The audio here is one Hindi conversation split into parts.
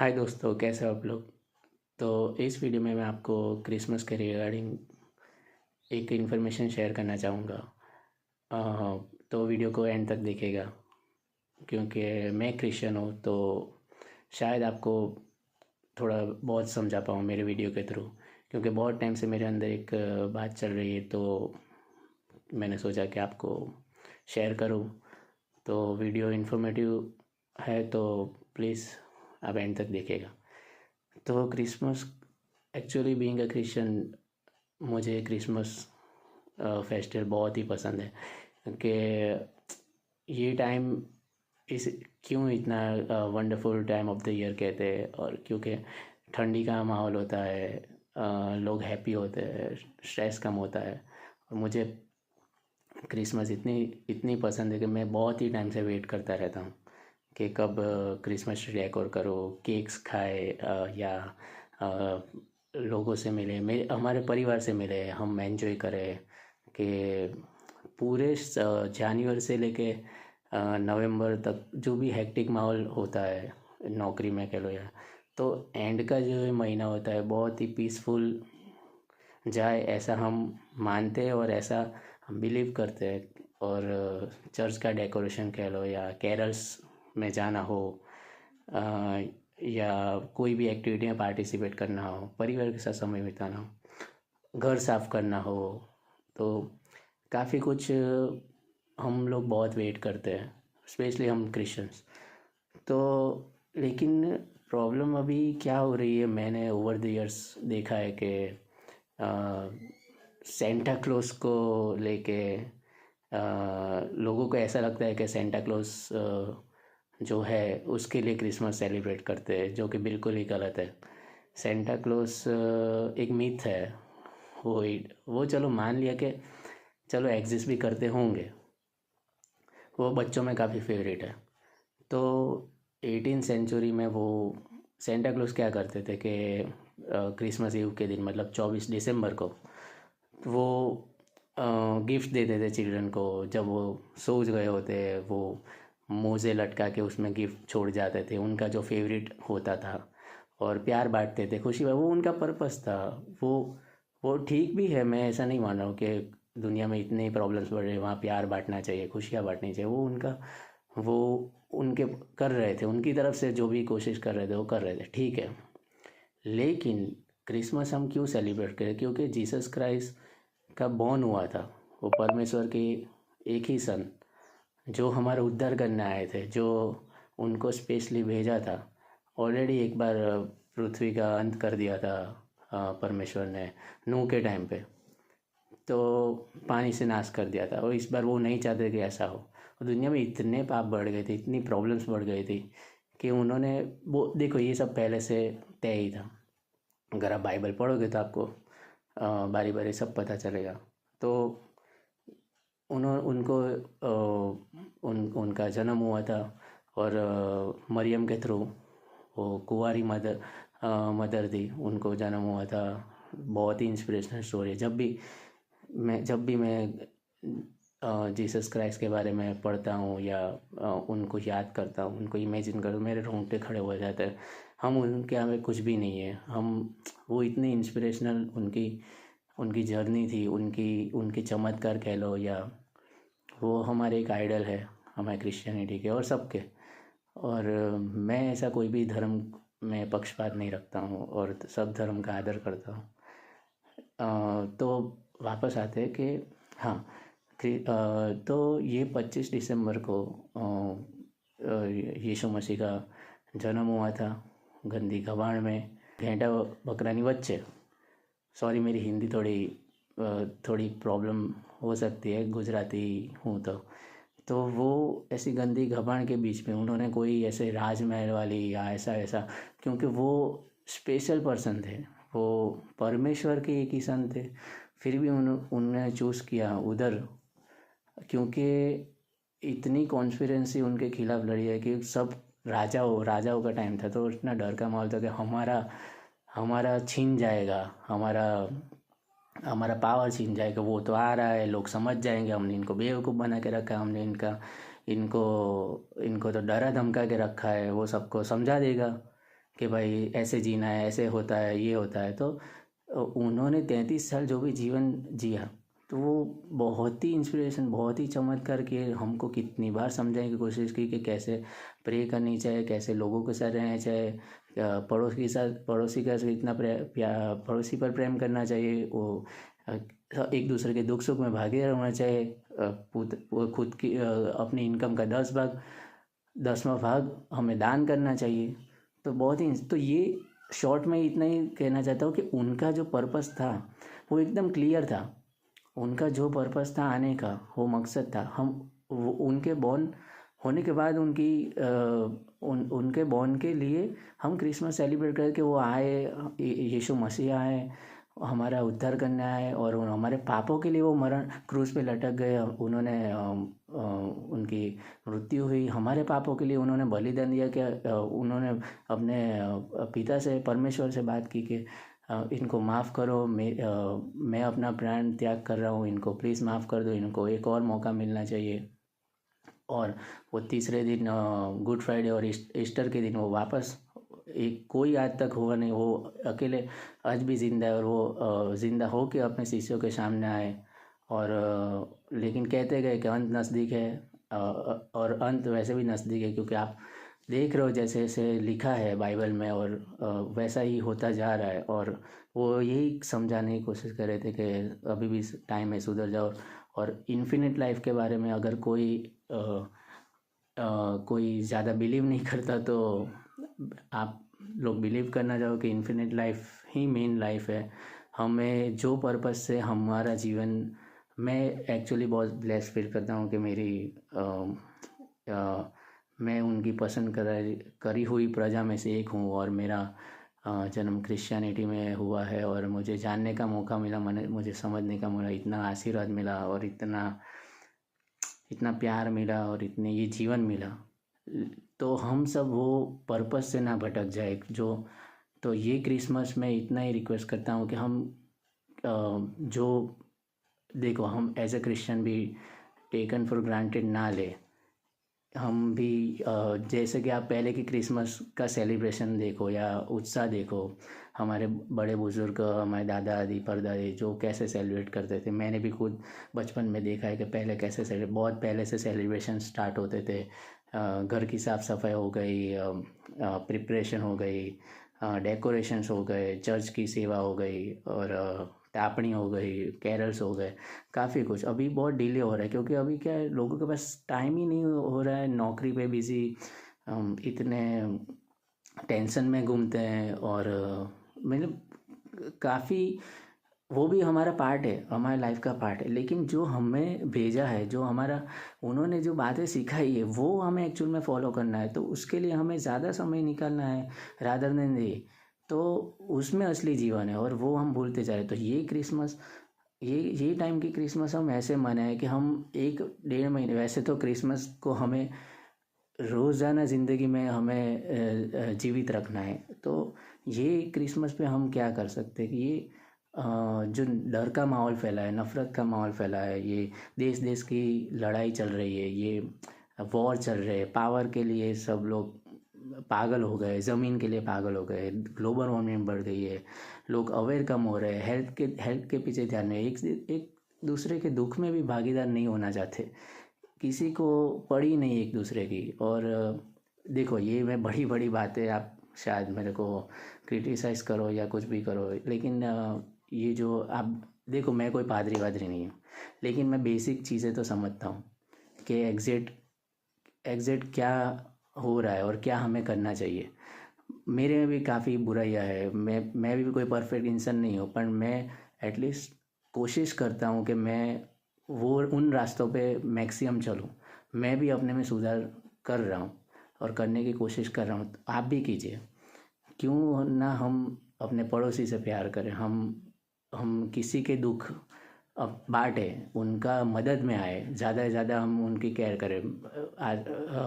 हाय दोस्तों, कैसे हो आप लोग। तो इस वीडियो में मैं आपको क्रिसमस के रिगार्डिंग एक इन्फॉर्मेशन शेयर करना चाहूँगा। तो वीडियो को एंड तक देखिएगा, क्योंकि मैं क्रिश्चियन हूँ तो शायद आपको थोड़ा बहुत समझा पाऊँ मेरे वीडियो के थ्रू। क्योंकि बहुत टाइम से मेरे अंदर एक बात चल रही है, तो मैंने सोचा कि आपको शेयर करूँ। तो वीडियो इन्फॉर्मेटिव है तो प्लीज़ आप एंड तक देखिएगा। तो Christmas, actually being a Christian, मुझे क्रिसमस फेस्टिवल बहुत ही पसंद है। क्योंकि ये टाइम इस क्यों इतना wonderful time of the year कहते हैं, और क्योंकि ठंडी का माहौल होता है, लोग हैप्पी होते हैं, स्ट्रेस कम होता है। और मुझे क्रिसमस इतनी इतनी पसंद है कि मैं बहुत ही टाइम से वेट करता रहता हूँ कि कब क्रिसमस ट्री डेकोर करो, केक्स खाए, या अ, लोगों से मिले, मेरे हमारे परिवार से मिले, हम एंजॉय करें। कि पूरे जनवरी से लेके नवंबर तक जो भी हेक्टिक माहौल होता है नौकरी में कह लो, या तो एंड का जो ये महीना होता है बहुत ही पीसफुल जाए, ऐसा हम मानते हैं और ऐसा हम बिलीव करते हैं। और चर्च का डेकोरेशन कह लो, या कैरल्स में जाना हो, अ, या कोई भी एक्टिविटी में पार्टिसिपेट करना हो, परिवार के साथ समय बिताना हो, घर साफ करना हो, तो काफ़ी कुछ हम लोग बहुत वेट करते हैं, स्पेशली हम क्रिश्चियंस। तो लेकिन प्रॉब्लम अभी क्या हो रही है, मैंने ओवर द इयर्स देखा है कि सेंटा क्लॉज को लेके लोगों को ऐसा लगता है कि सेंटा क्लॉज जो है उसके लिए क्रिसमस सेलिब्रेट करते हैं, जो कि बिल्कुल ही गलत है। सेंटा क्लॉज एक मिथ है। वो चलो मान लिया कि चलो एग्जिस्ट भी करते होंगे, वो बच्चों में काफ़ी फेवरेट है। तो 18 सेंचुरी में वो सेंटा क्लॉज क्या करते थे कि क्रिसमस ईव के दिन, मतलब 24 दिसंबर को, वो गिफ्ट देते थे चिल्ड्रन को। जब वो सो गए होते, वो मोज़े लटका के उसमें गिफ्ट छोड़ जाते थे, उनका जो फेवरेट होता था, और प्यार बांटते थे, खुशी वो उनका पर्पस था। वो वो ठीक भी है, मैं ऐसा नहीं मान रहा हूँ कि दुनिया में इतने प्रॉब्लम्स बढ़ रहे हैं वहाँ प्यार बांटना चाहिए, खुशियाँ बांटनी चाहिए। वो उनका वो उनके कर रहे थे, उनकी तरफ से जो भी कोशिश कर रहे थे वो कर रहे थे, ठीक है। लेकिन क्रिसमस हम क्यों सेलिब्रेट करें? क्योंकि जीसस क्राइस्ट का बॉर्न हुआ था। वो परमेश्वर के एक ही सन, जो हमारा उद्धार करने आए थे, जो उनको स्पेशली भेजा था। ऑलरेडी एक बार पृथ्वी का अंत कर दिया था परमेश्वर ने नूह के टाइम पे, तो पानी से नाश कर दिया था। और इस बार वो नहीं चाहते कि ऐसा हो। और दुनिया में इतने पाप बढ़ गए थे, इतनी प्रॉब्लम्स बढ़ गई थी कि उन्होंने वो देखो, ये सब पहले से तय ही था। अगर आप बाइबल पढ़ोगे तो आपको बारी बारी सब पता चलेगा। तो उनको उनका जन्म हुआ था, और मरियम के थ्रू, वो कुंवारी मदर थी, उनको जन्म हुआ था। बहुत ही इंस्पिरेशनल स्टोरी है। जब भी मैं जीसस क्राइस्ट के बारे में पढ़ता हूँ, या उनको याद करता हूँ, उनको इमेजिन करता हूँ, मेरे रोंगटे खड़े हो जाते हैं। हम उनके हमें कुछ भी नहीं है, हम वो इतनी इंस्पिरेशनल उनकी उनकी जर्नी थी, उनकी उनके चमत्कार कह लो, या वो हमारे एक आइडल है, हमारे क्रिश्चियनिटी के और सबके। और मैं ऐसा कोई भी धर्म में पक्षपात नहीं रखता हूँ, और सब धर्म का आदर करता हूँ। तो वापस आते हैं कि हाँ, तो ये 25 दिसंबर को यीशु मसीह का जन्म हुआ था, गंदी घबाड़ में, भेंटा बकरानी बच्चे। सॉरी, मेरी हिंदी थोड़ी प्रॉब्लम हो सकती है, गुजराती हूँ तो वो ऐसी गंदी घबाड़ के बीच में उन्होंने कोई ऐसे राजमहल वाली या ऐसा ऐसा, क्योंकि वो स्पेशल पर्सन थे, वो परमेश्वर के एक ही सन थे, फिर भी उन्होंने चूज़ किया उधर। क्योंकि इतनी कॉन्स्पिरेंसी उनके खिलाफ लड़ी है कि सब राजाओं का टाइम था, तो इतना डर का माहौल था कि हमारा हमारा छीन जाएगा, हमारा हमारा पावर छीन जाएगा। वो तो आ रहा है, लोग समझ जाएंगे, हमने इनको बेवकूफ़ बना के रखा है, हमने इनको इनको तो डरा धमका के रखा है, वो सबको समझा देगा। कि भाई ऐसे जीना है, ऐसे होता है, ये होता है। तो उन्होंने 33 साल जो भी जीवन जिया, तो वो बहुत ही इंस्पिरेशन, बहुत ही चमत्कार के हमको कितनी बार समझाने की कोशिश की कि कैसे प्रे करनी चाहिए, कैसे लोगों के साथ रहना चाहिए, पड़ोसी का इतना पड़ोसी पर प्रेम करना चाहिए, वो एक दूसरे के दुख सुख में भागीदार होना चाहिए, वो खुद की अपनी इनकम का 10वां भाग हमें दान करना चाहिए। तो बहुत ही, तो ये शॉर्ट में इतना ही कहना चाहता हूँ कि उनका जो पर्पस था वो एकदम क्लियर था। उनका जो पर्पस था आने का, वो मकसद था। वो उनके बॉर्न होने के बाद उनके बॉर्न के लिए हम क्रिसमस सेलिब्रेट करके वो आए, यीशु मसीह आए, हमारा उद्धार करने आए, और हमारे पापों के लिए वो मरण क्रूस पे लटक गए। उन्होंने उनकी मृत्यु हुई हमारे पापों के लिए, उन्होंने बलिदान दिया कि उन्होंने अपने पिता से, परमेश्वर से बात की कि इनको माफ़ करो, मैं अपना प्राण त्याग कर रहा हूँ, इनको प्लीज़ माफ़ कर दो, इनको एक और मौका मिलना चाहिए। और वो तीसरे दिन गुड फ्राइडे और ईस्टर के दिन वो वापस, एक कोई आज तक हुआ नहीं, वो अकेले आज भी ज़िंदा है, और वो ज़िंदा हो के अपने शिष्यों के सामने आए। और लेकिन कहते गए कि अंत नज़दीक है, और अंत वैसे भी नज़दीक है, क्योंकि आप देख रहे हो जैसे जैसे लिखा है बाइबल में, और वैसा ही होता जा रहा है। और वो यही समझाने की कोशिश कर रहे थे कि अभी भी टाइम है, सुधर जाओ। और इन्फिनिट लाइफ के बारे में अगर कोई ज़्यादा बिलीव नहीं करता, तो आप लोग बिलीव करना चाहो कि इन्फिनिट लाइफ ही मेन लाइफ है। हमें जो पर्पस से हमारा जीवन, मैं एक्चुअली बहुत ब्लेस्ड फील करता हूँ कि मैं उनकी पसंद करी हुई प्रजा में से एक हूँ, और मेरा जन्म क्रिश्चियनिटी में हुआ है, और मुझे जानने का मौका मिला, मुझे समझने का मिला, इतना आशीर्वाद मिला, और इतना इतना प्यार मिला, और इतने ये जीवन मिला। तो हम सब वो पर्पस से ना भटक जाए तो ये क्रिसमस में इतना ही रिक्वेस्ट करता हूँ कि हम जो देखो, हम एज ए क्रिश्चियन भी टेकन फॉर ग्रांटेड ना ले। हम भी जैसे कि आप पहले की क्रिसमस का सेलिब्रेशन देखो या उत्साह देखो, हमारे बड़े बुजुर्ग, हमारे दादा दादी परदादी जो कैसे सेलिब्रेट करते थे। मैंने भी खुद बचपन में देखा है कि पहले कैसे बहुत पहले से सेलिब्रेशन स्टार्ट होते थे। घर की साफ़ सफाई हो गई, प्रिपरेशन हो गई, डेकोरेशंस हो गए, चर्च की सेवा हो गई, और तापणी हो गई, कैरल्स हो गए, काफ़ी कुछ। अभी बहुत डिले हो रहा है, क्योंकि अभी क्या है, लोगों के पास टाइम ही नहीं हो रहा है, नौकरी पे बिजी, इतने टेंशन में घूमते हैं। और मतलब काफ़ी, वो भी हमारा पार्ट है, हमारे लाइफ का पार्ट है। लेकिन जो हमें भेजा है, जो हमारा उन्होंने जो बातें सिखाई है, वो हमें एक्चुअल में फॉलो करना है। तो उसके लिए हमें ज़्यादा समय निकालना है, रादर देन ये। तो उसमें असली जीवन है, और वो हम भूलते जा रहे। तो ये क्रिसमस, ये टाइम की क्रिसमस हम ऐसे मनाएं कि हम 1-1.5 महीने, वैसे तो क्रिसमस को हमें रोज़ाना ज़िंदगी में हमें जीवित रखना है। तो ये क्रिसमस पे हम क्या कर सकते हैं कि ये जो डर का माहौल फैला है, नफ़रत का माहौल फैला है, ये देश देश की लड़ाई चल रही है, ये वॉर चल रहे हैं, पावर के लिए सब लोग पागल हो गए, ज़मीन के लिए पागल हो गए, ग्लोबल वार्मिंग बढ़ गई है, लोग अवेयर कम हो रहे हैं, हेल्थ के पीछे ध्यान नहीं, एक दूसरे के दुख में भी भागीदार नहीं होना चाहते, किसी को पड़ी नहीं एक दूसरे की। और देखो, ये मैं बड़ी बड़ी बातें, आप शायद मेरे को क्रिटिसाइज़ करो या कुछ भी करो, लेकिन ये जो आप देखो, मैं कोई पादरी वादरी नहीं हूँ, लेकिन मैं बेसिक चीज़ें तो समझता हूँ कि एग्जैक्ट क्या हो रहा है और क्या हमें करना चाहिए। मेरे में भी काफ़ी बुराइयाँ है, मैं भी कोई परफेक्ट इंसान नहीं हूँ, पर मैं एटलीस्ट कोशिश करता हूँ कि मैं वो उन रास्तों पे मैक्सिमम चलूँ। मैं भी अपने में सुधार कर रहा हूँ, और करने की कोशिश कर रहा हूँ। आप भी कीजिए। क्यों ना हम अपने पड़ोसी से प्यार करें, हम किसी के दुख अब बाँटे, उनका मदद में आए, ज़्यादा से ज़्यादा हम उनकी केयर करें।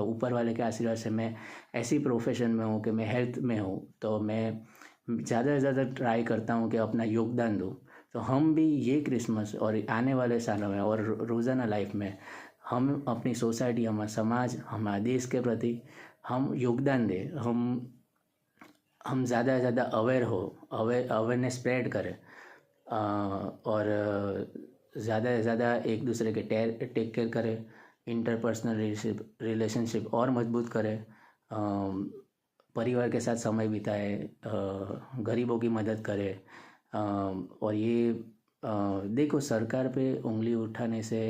ऊपर वाले के आशीर्वाद से मैं ऐसी प्रोफेशन में हूँ कि मैं हेल्थ में हूँ, तो मैं ज़्यादा से ज़्यादा ट्राई करता हूँ कि अपना योगदान दूँ। तो हम भी ये क्रिसमस और आने वाले सालों में और रोज़ाना लाइफ में हम अपनी सोसाइटी, हमारा समाज, हमारे देश के प्रति हम योगदान दें। हम हम ज़्यादा से ज़्यादा अवेयर हो, अवेयरनेस स्प्रेड करें, और ज़्यादा से ज़्यादा एक दूसरे के टेक केयर करें, इंटरपर्सनल रिलेशनशिप और मजबूत करें, परिवार के साथ समय बिताए, गरीबों की मदद करे। और ये देखो, सरकार पे उंगली उठाने से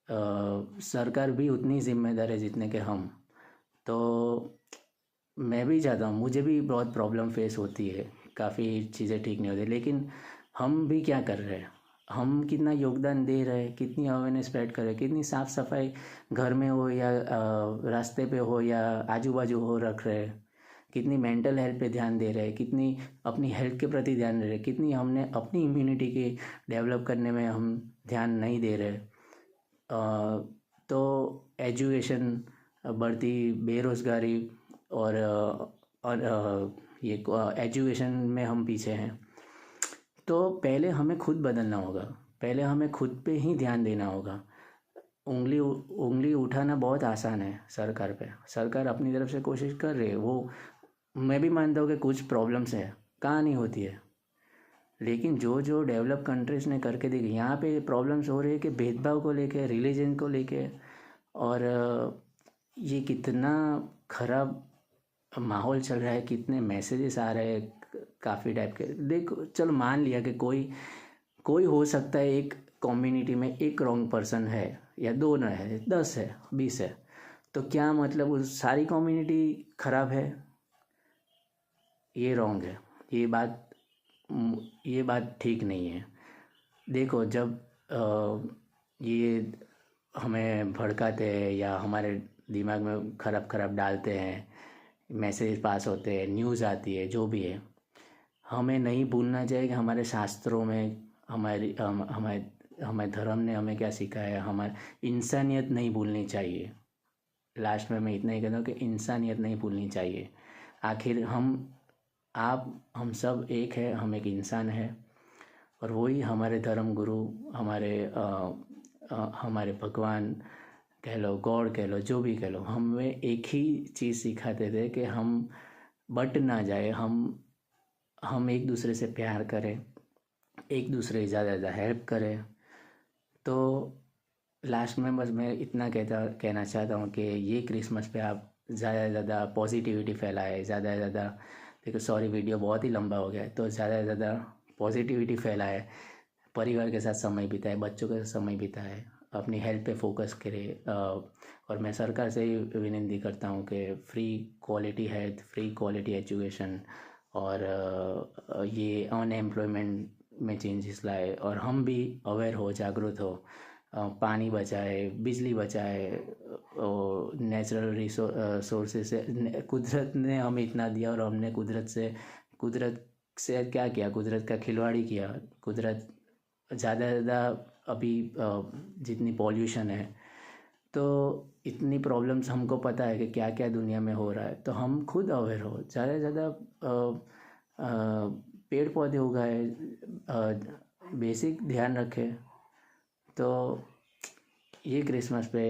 सरकार भी उतनी जिम्मेदार है जितने के हम। तो मैं भी चाहता हूँ, मुझे भी बहुत प्रॉब्लम फेस होती है, काफ़ी चीज़ें ठीक नहीं होती, लेकिन हम भी क्या कर रहे हैं, हम कितना योगदान दे रहे हैं, कितनी अवेयरनेस स्प्रेड कर रहे हैं, कितनी साफ़ सफाई घर में हो या रास्ते पे हो या आजू बाजू हो रख रहे हैं, कितनी मेंटल हेल्थ पे ध्यान दे रहे हैं, कितनी अपनी हेल्थ के प्रति ध्यान दे रहे हैं, कितनी हमने अपनी इम्यूनिटी की डेवलप करने में हम ध्यान नहीं दे रहे। तो एजुकेशन, बढ़ती बेरोज़गारी और ये एजुकेशन में हम पीछे हैं। तो पहले हमें खुद बदलना होगा, पहले हमें खुद पे ही ध्यान देना होगा। उंगली उठाना बहुत आसान है सरकार पे, सरकार अपनी तरफ से कोशिश कर रही है, वो मैं भी मानता हूँ कि कुछ प्रॉब्लम्स है, कहाँ नहीं होती है, लेकिन जो जो डेवलप कंट्रीज़ ने करके देखी, यहाँ पे प्रॉब्लम्स हो रही है कि भेदभाव को लेके, रिलीजन को लेके, और ये कितना खराब माहौल चल रहा है, कितने मैसेजेस आ रहे हैं काफ़ी टाइप के। देखो, चलो मान लिया कि कोई हो सकता है, एक कम्युनिटी में एक रॉन्ग पर्सन है या दो न है, 10 है, 20 है, तो क्या मतलब उस सारी कम्युनिटी खराब है? ये रॉन्ग है, ये बात ठीक नहीं है। देखो, जब ये हमें भड़काते हैं या हमारे दिमाग में खराब डालते हैं, मैसेज पास होते हैं, न्यूज़ आती है, जो भी है, हमें नहीं भूलना चाहिए कि हमारे शास्त्रों में हमारे धर्म ने हमें क्या सिखाया है। हमारी इंसानियत नहीं भूलनी चाहिए। लास्ट में मैं इतना ही कहता हूँ कि इंसानियत नहीं भूलनी चाहिए। आखिर हम सब एक है, हम एक इंसान है, और वही हमारे धर्म गुरु, हमारे भगवान कह लो, गॉड कह लो, जो भी कह लो, हमें एक ही चीज़ सिखाते थे कि हम बट ना जाए, हम एक दूसरे से प्यार करें, एक दूसरे की ज़्यादा से ज़्यादा हेल्प करें। तो लास्ट में बस मैं इतना कहना चाहता हूँ कि ये क्रिसमस पे आप ज़्यादा से ज़्यादा पॉजिटिविटी फैलाएं, ज़्यादा से ज़्यादा, देखो सॉरी वीडियो बहुत ही लंबा हो गया है, तो ज़्यादा से ज़्यादा पॉजिटिविटी फैलाएं, परिवार के साथ समय बिताए, बच्चों के साथ समय बिताए, अपनी हेल्थ पे फोकस करें। और मैं सरकार से ही विनती करता हूँ कि free quality health, free quality education, और ये अनएम्प्लॉयमेंट में चेंजेस लाए, और हम भी अवेयर हो, जागरूक हो, पानी बचाए, बिजली बचाए, और नेचुरल सोर्सेज से, कुदरत ने हमें इतना दिया और हमने कुदरत से क्या किया, कुदरत का खिलवाड़ी किया। कुदरत ज़्यादा से ज़्यादा अभी जितनी पॉल्यूशन है, तो इतनी प्रॉब्लम्स हमको पता है कि क्या क्या दुनिया में हो रहा है, तो हम खुद अवेयर हो, ज़्यादा से ज़्यादा पेड़ पौधे उगाए, बेसिक ध्यान रखें। तो ये क्रिसमस पे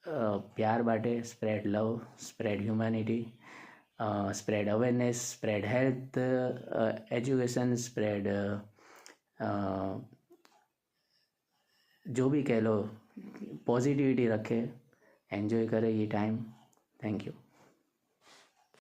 प्यार बांटे, spread love, spread humanity, spread awareness, spread health, education, spread जो भी कह लो, पॉजिटिविटी रखें, एंजॉय करें ये टाइम। Thank you.